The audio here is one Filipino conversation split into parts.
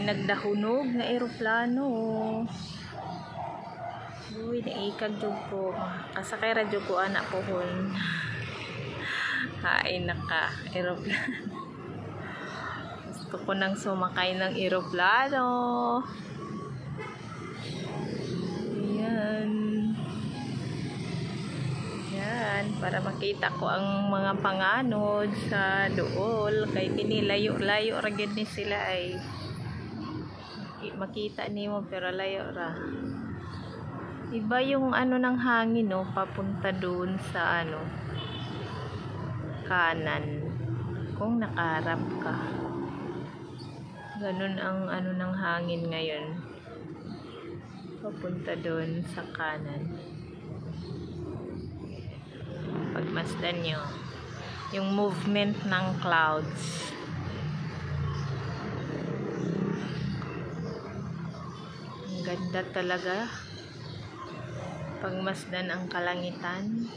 nagdahunog nga eroplano. Uy, naikag jud ko. Kasakay ra jud ko anak pohon. Hain naka eroplano. Gusto ko nang sumakay ng eroplano. Ayan. Yan, para makita ko ang mga panganod sa dool. Kay kini layo-layo ra gyud ni sila ay. Makita nimo pero layo ra. Iba yung ano ng hangin, no, papunta doon sa ano kanan kung nakaharap ka. Ganun ang ano ng hangin ngayon. Papunta doon sa kanan. Pagmasdan nyo yung movement ng clouds. Ang ganda talaga pagmasdan ang kalangitan.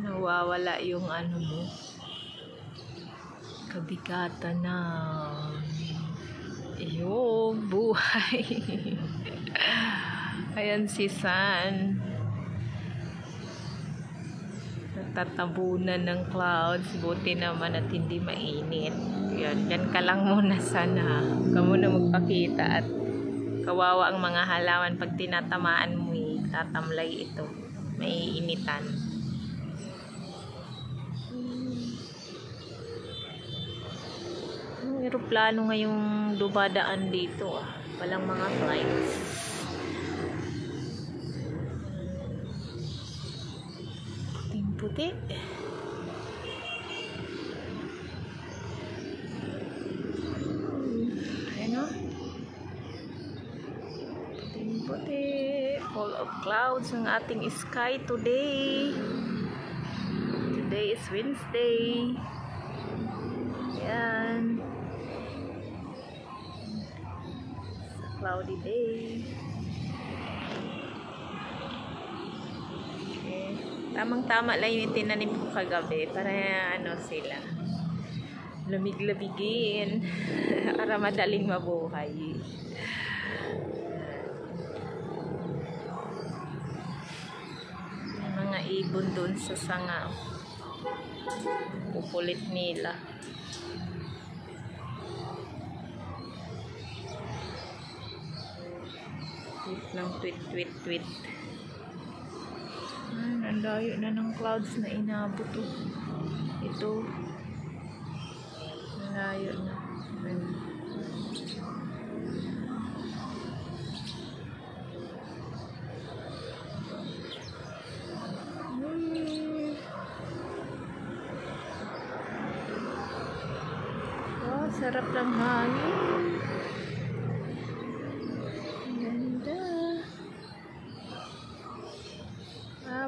Nawawala yung ano mo, kabigatan na yung buhay. Ayan si San, natatabunan ng clouds. Buti naman at hindi mainit. Yan ka lang muna sana. Huwag ka muna magpakita at kawawa ang mga halaman pag tinatamaan mo, tatamlay ito. May initan. Ang eroplano ngayong dumadaan dito, walang mga flights. Puting-puti. Ano? Puting-puti. Full of clouds ang ating sky today. Today is Wednesday. Yan. Cloudy day. Okay. Tamang-tama lang yung tinanim ko kagabi para ano sila lumig-labigin para madaling mabuhay. May mga ibon doon sa sanga. Pupulit nila. Lang tweet. Ang layo na ng clouds na inabot to. Ito. Ang layo na. Oh, sarap ng hangin.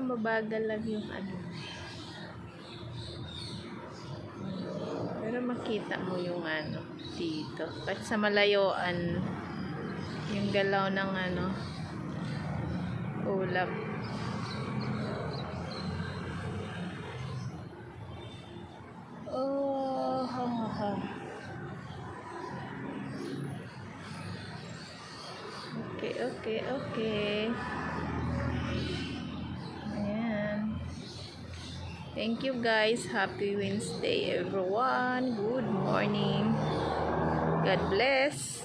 Mabagal lang yung ano, pero makita mo yung ano dito kahit sa malayuan yung galaw ng ano ulap. Oh, okay. Thank you guys. Happy Wednesday everyone. Good morning. God bless.